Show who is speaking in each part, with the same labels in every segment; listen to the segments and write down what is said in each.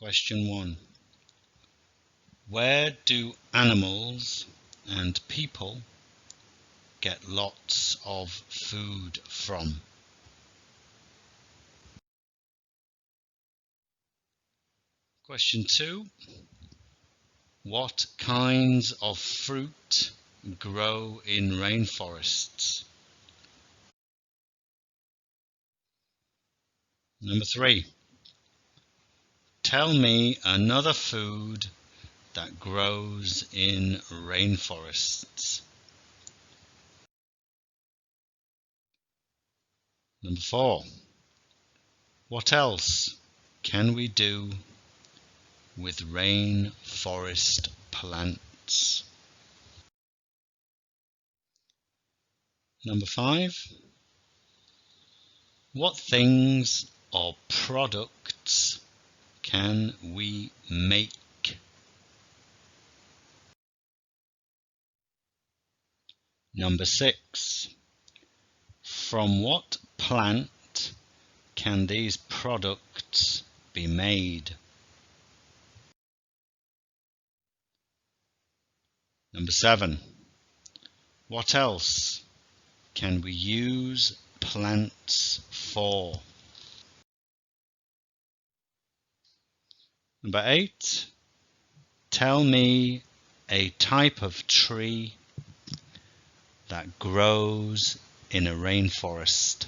Speaker 1: Question 1. Where do animals and people get lots of food from? Question 2. What kinds of fruit grow in rainforests? Number 3. Tell me another food that grows in rainforests. Number 4. What else can we do with rainforest plants? Number 5. What things or products can we make? Number 6. From what plant can these products be made? Number 7. What else can we use plants for? Number 8. Tell me a type of tree that grows in a rainforest.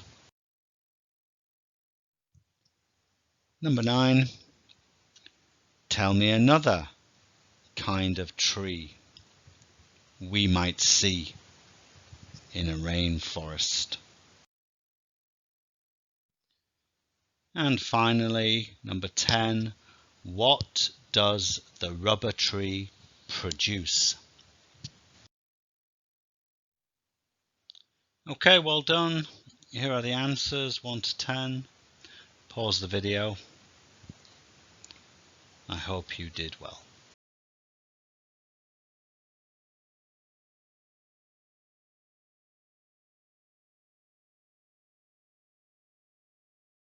Speaker 1: Number 9. Tell me another kind of tree we might see in a rainforest. And finally, number 10. What does the rubber tree produce? Okay, well done. Here are the answers, 1 to 10. Pause the video. I hope you did well.